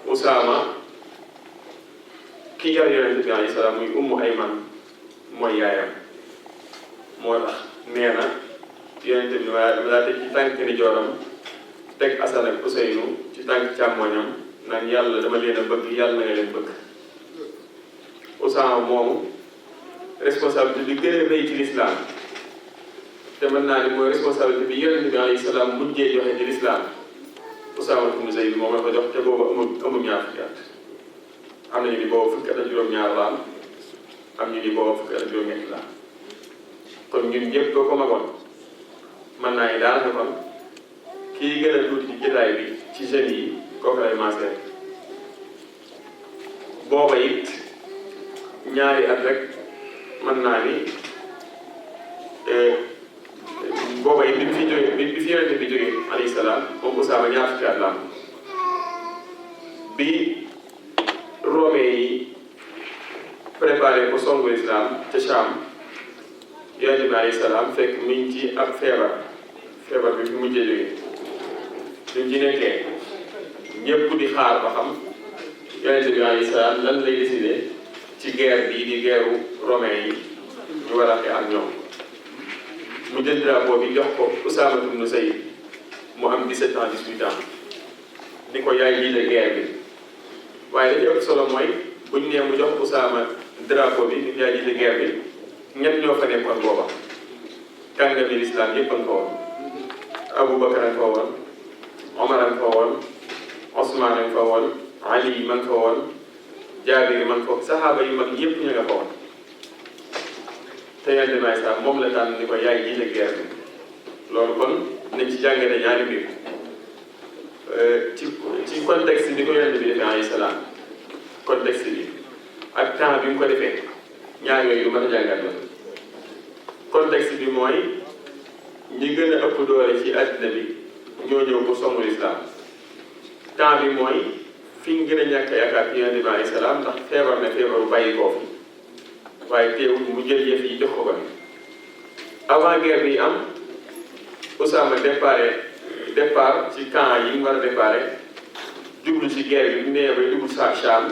Usaama ki yar yonente bi alayhi salaam muy Ummu Ayman mooy yaayam moo tax nee na yonente bi ma daa teg ci tànk ni jooram teg Asan ak Useynu ci tànk càmmoñam naan yàlla dama leen a bëgg yàlla na nga leen bëgg Usaama moomu responsabilité bi gën a rëy ci lislaam te mën naa ni mooy responsabilité bi yonente bi alayhi salaam mujjee joxe ci lislaam Usaama ibn Zayd moom la ko jox te boobu amul ñaar fukki at am nañu ni boobu fukki at ak juróom-ñaar la am ñu ni boobu fukki at ak juróom-ñett la kon ñun ñëpp doo ko magoon mën naa ni daanaka kon kii gën a tuuti ci jotaay bi ci jeunes yi kooku lay maasee booba it ñaari at rek mën naa ni booba it bi fi jógee bi fi yonente bi jógee alayhi salaam moom Usaama ñaar fukki at la am bi romain yi préparé ko songu islam ca Cham yonente bi alayhi salaam fekk mi ngi ci ab feebar bi fi mujjee jógee suñ ci nekkee ñëpp di xaar ba xam yonente bi alayhi salaam lan lay décidé ci guerre bii di guerru romain yi ñu war a xeex ak ñoom mu jël drapeau bi jox ko Usaama ibn Zayd mu am 17 ans 18 ans ni ko yaay jiite guerre bi waaye li ci ëpp solo mooy bu ñu nee mu jox Usaama drapeau bi ni ko yaay jiite guerre bi ñett ñoo fa nekkoon booba kàngami lislaam yëpp a nga fa woon Abu Bakar a nga fa woon Omar a nga fa woon Osmaan a nga fa woon Ali ma nga fa woon Jaabir ma nga fa woon saxaaba yu mag yëpp ñu nga fa woon te yonente bi sax moom la tànn ni ko yaay jiite guerre bi loolu kon nañ ci jàngate ñaari mbir ci contexte bi ko yonente bi defee alayhi salaam contexte bi ak temps bi mu ko defee ñaar yooyu yu mën a jàngat la contexte bi mooy ñi gën a ëpp doole ci àddina bi ñoo ñëw pour songu lislaam temps bi mooy fi ñu gën a ñàkk yaakaar ci yonente bi alayhi salaam ndax feebar na feebaru bàyyi koo fi waaye teewul mu jël yëf yi jox ko ba avant guerre bi am Usaama départ ci camp yi mu war a départ jublu ci guerre bi bu nee bay dugg sa Cham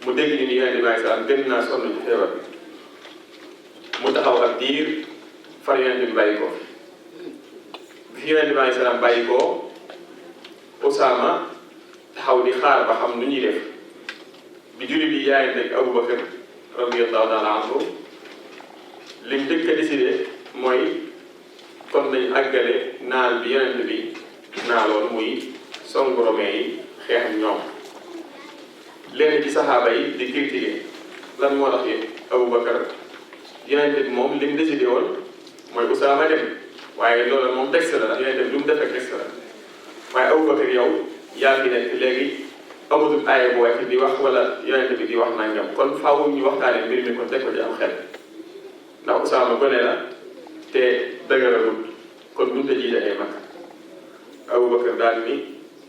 mu dégg ni yonente bi alayhi salaam gën naa sonn ci feebar bi mu taxaw ak diir far yonente bi bàyyi ko bi fi yonente bi alayhi salaam bàyyi ko Usaama taxaw di xaar ba xam nu ñuy def bi jullit yi yaayante ak Abu Bakar radiyallahu taala anhu li njëkk a décidé mooy kon nañ àggale naan bi yonent bi naaloon muy songu romain yi xeex ak ñoom lenn ci saxaaba yi di critiquer lan moo tax Abu Bakar yonent bi moom li mu décidé woon mooy Usaama dem waaye loolu moom texte la ndax yonent bi lu mu def ak texte la waaye Abu Bakar yow yaa ngi nekk léegi amatul aaya bu wàcc di wax wala yonente bi di wax nangam kon faaw ñu waxtaanee mbir mi kon teg ko ci am xel ndax Usaama gone la te dëgëragul kon mënut a jiite ay mag Abubakar daal ni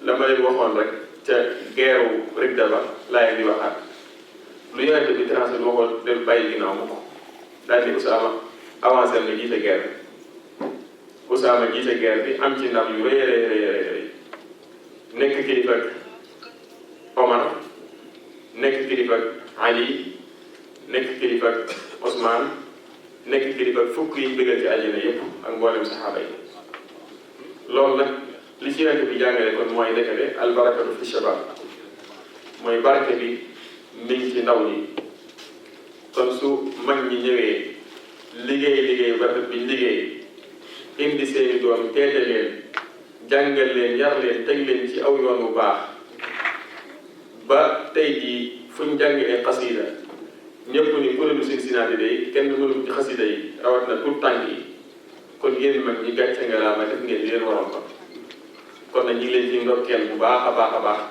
la ma leen waxoon rek ca geeru Ridda ba laay di waxaat lu yonente bi tracé waxoon del bàyyi ginnaaw ma ko daal ni Usaama avancé na jiite guerre bi Usaama jiite guerre bi am ci ndam yu rëy rëy nekk kilifa Omar nekk kilifa Ali nekk kilifa Osman nekk kilifa fukk yi bëggal ci àjjana yëpp ak mboolem saxaaba yi loolu nag li ci yonent bi jàngale kon mooy nekkale albarakatu fi shabab mooy barke bi mi ngi ci ndaw ñi kon su mag ñi ñëwee liggéey bu rafet bi liggéey indi seeni doom teete leen jàngal leen yar leen teg leen ci aw yoon bu baax ba tey jii fuñ jàngee xasida ñëpp ni kuréelu Cincinnati day kenn mënu ci xasida yi rawat na tout tànk yi kon yéen mag ñi gàcce nga laa ma def ngeen di leen waroon ko kon nag ñu ngi leen ci ndokkeel bu baax a baax a baax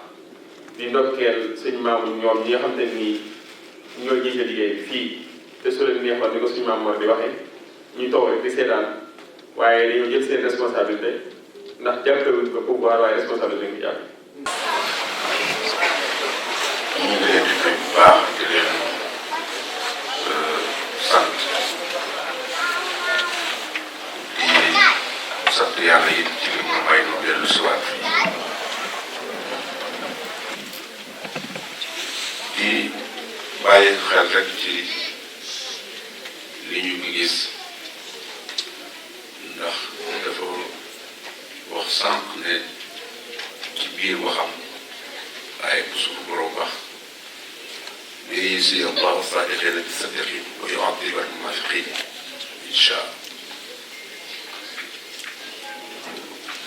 di ndokkeel sëñ Maamu ñoom ñi nga xam te nii ñoo jiite liggéey bi fii te su leen neexoon ni ko suñu maam Mor di waxee ñuy toog rek di seetaan waaye dañoo jël seen responsabilité ndax jàppewuñ ko pouvoir waaye responsabilité lañ ko jàpp. ñu ngi leen di nuyu bu baax di leen sant di sant yàlla it ci li mu may nu dellu si waat di bàyyi xel rek ci li ñu ngi gis ndax dafa wax sànq ne ci biir waxam waaye bu suñu borom wax ليجزي الله الصادقين بالصدق ويعذب المنافقين إن شاء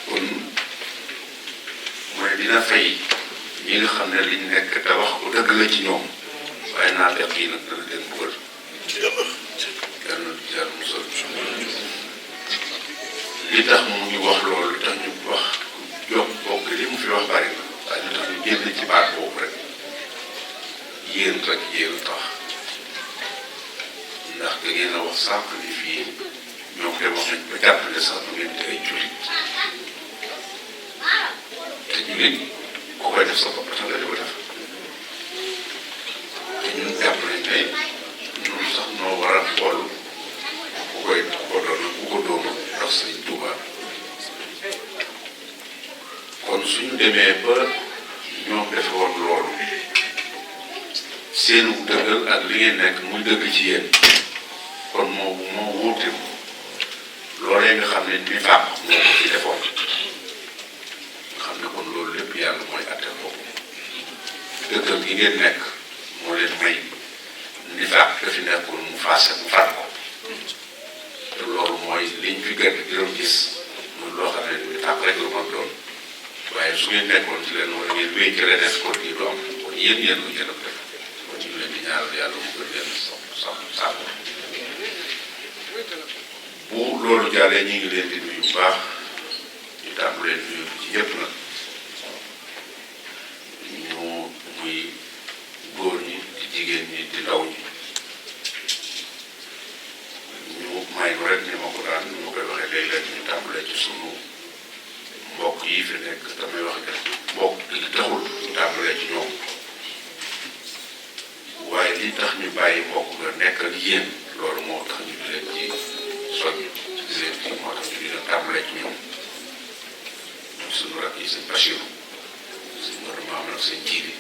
kon mooy dina fay ñi nga xam ne liñ nekk te wax ko dëgg la ci ñoom waaye naa fekk yi nag dana leen bëggal yàlla musal li tax mu ngi wax loolu li tax ñu wax jóg bokk li mu fi wax bari na waaye li tax ñu génn ci baat boobu rek yéen rek yéen tax ndax da ngeen a wax sànq ni fii ñoom de wax nañ ba jàpp ne sax du ngeen di ay jullit te jullit ku koy def sa bopp tax nga di ko def te ñun jàpp nañ ne ñun sax noo war a xool ku koy ko doon ku ko doonu ndax Sëriñ Tuubaa kon suñu demee ba ñoom defe woon loolu seenu dëggal ak li ngeen nekk muy dëgg ci yéen kon moo wuute loolee nga xam ne ni fàq moo ko fi defoon nga xam ne kon loolu lépp yàlla mooy àttal boobu dëggal gi ngeen nekk moo leen may ni fàq dafi nekkoon mu faase mu fàtt ko te loolu mooy liñ fi gën di doon gis muy loo xam ne ni fàq rek lu mën doon waaye su ngeen nekkoon ci leen war ngeen wéy ci leneen kon lii du am kon yéen lu ngeen a def ñu leen di ñaanal yàlla mu gën leen sàmm bu loolu jàllee ñu ngi leen di nuyu bu baax ñu tàmbalee nuyu ci ñëpp nag ñu muy góor ñi di jigéen ñi di ndaw ñi ñu may nu rek ni ma ko daan ni ma koy waxee léeg-léeg ñu tàmbalee ci sunu mbokk yi fi nekk damay wax ne mbokk li taxul ñu tàmbalee ci ñoom waaye li tax ñu bàyyi mbokk nga nekk ak yéen loolu moo tax ñu di leen ci soññ di leen ci moo tax ñu di leen tàmbalee ci ñoom suñu rakk yi sëñ Bachirou suñ madu maam nag sëñ Jiili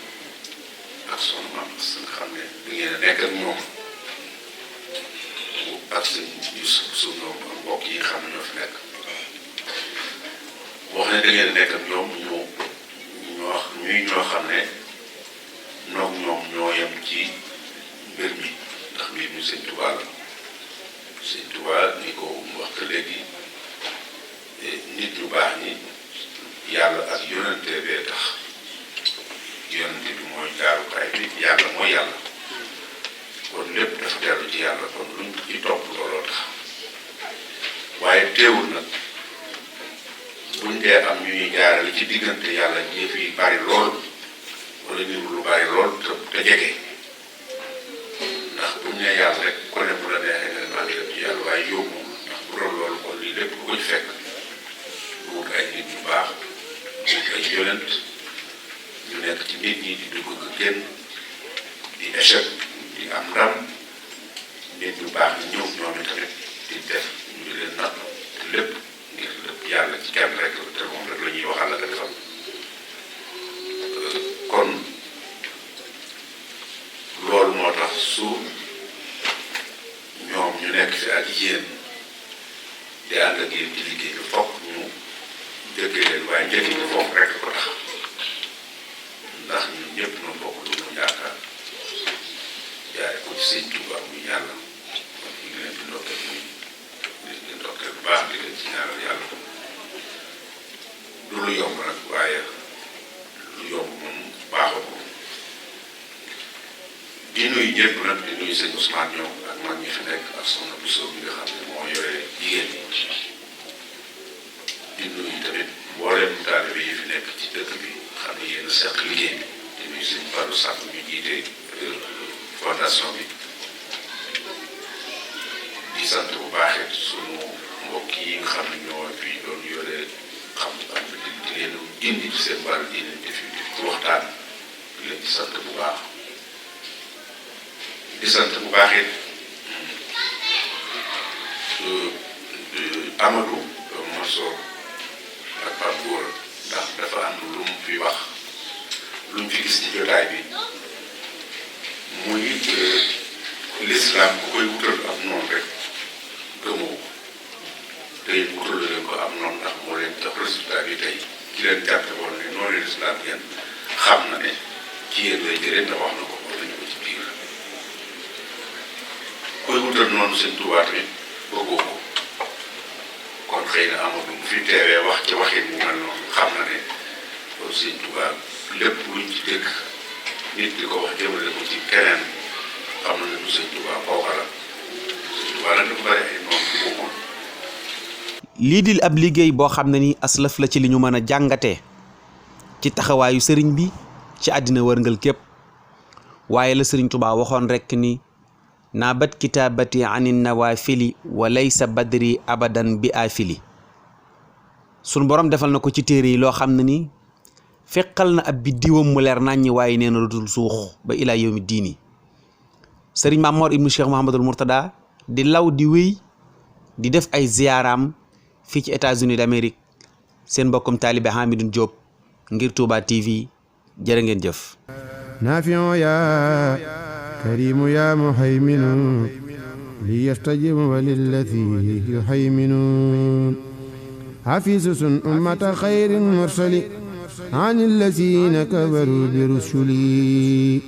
ak son maam parce que nga xam ne da ngeen a nekk ak ñoom ak sëñ Yusuf suñu mbokk yi nga xam ne ñoo fi nekk wax ne da ngeen a nekk ak ñoom ñoo xam ne noog ñoom ñoo yem ci mbir mi ndax mbir mi sëñ Tuubaa la sëñ Tuubaa ni ko wax ko léegi nit ñu baax ñi yàlla ak yonente bee tax yonente bi mooy jaarukaay bi yàlla mooy yàlla kon lépp dafa dellu ci yàlla kon luñ ci topp looloo tax waaye teewul nag buñ dee am ñu ñuy jaarale ci diggante yàlla jëf yi bari lool wala niru lu bari lool te jege ndax buñ ne yàlla rek ku ne bu la neexee nga maa ngi dem ci yàlla waaye yóbbu ndax bu doon loolu kon lii lépp bu ko ci fekk wut ay nit ñu baax wut ay yonent ñu nekk ci nit ñi di dugg ak génn di échec di am ndam nit ñu baax ñu ñëw ñoom tamit di def ñu di leen natt te lépp ngir lépp yàlla ci kenn rek te moom rek la ñuy waxal la nga defal kon loolu moo tax su ñoom ñu nekk fi ak yéen di ànd ak yéen ci liggéey bi fokk ñu jëkkee leen waaye njëkk bi foofu rek ko tax ndax ñun ñëpp ñoo bokk lu ñu yaakaar jaay ko ci sëñ Tuubaa muy yàlla kon ñu ngi leen di ndokkeel di ndokkeel bu baax di leen ci ñaanal yàlla du lu yomb nag waaye lu yomb moom baaxoo ko di nuyu ñëpp nag di nuyu sëñ Ousmane ñoom ak mag ñi fi nekk ak soxna Bousso bi nga xam ne moo yore jigéen ñi di nuyu tamit mboolem taalibe yi fi nekk ci dëkk bi xam ne yéen a seq liggéey bi di nuyu sëñ Fallou Samb ñu jiite fondation bi di sant bu baax it sunu mbokk yi nga xam ne ñoo fi doon yore xam-xam di leen indi ci seen bari di leen def ci waxtaan di leen di sant bu baax it Amadou Mansour ak Pape Gora ndax dafa am lu mu fi wax lu mu fi gis ci jotaay bi muy l'islam ku koy wutal am noonu rek gëmoo ko te it wutal leen ko am noonu ndax moo leen tax résultat bi tey ki leen jàppe woon ne noonu l'islam ngeen xam na ne ci yéen lay jëlee ndax wax na ko wax nañu ko ci biir koy wutal noonu seen Tuubaa tamit bëggoo ko kon xëy na Amadou mu fi teewee wax ci waxin mu mel noonu xam na ne seen Tuubaa lépp luñ ci dëkk nit di ko wax jëmale ko ci keneen xam na ne du seen Tuubaa kooka la seen Tuubaa la dafa bari ay noonu bu bokkul. lii di ab liggéey boo xam ne ni aslaf la ci li ñu mën a jàngatee ci taxawaayu sëriñ bi ci àddina wërngal képp waaye la sëriñ Tuubaa waxoon rekk ni naabat kitaabati anin nawaafili wa laysa badri abadan bi aafili sun borom defal na ko ci téere yi loo xam ne ni fekkal na ab biddiwam mu leer naññi waaye nee na lu dul suux ba ilaa yawmi diini sëriñ Mamor ibnu Cheikh Mouhamadul Mourtada di law di wéy di def ay ziyaaraam fii ci États-Unis d'Amérique seen mbokkum taalibe Hamidou Diop ngir Touba TV jërë ngeen jëf. نافع يا كريم يا محيمن ليستجب وللذي يحيمن حفيظ أمة خير مرسل عن الذين كبروا برسلي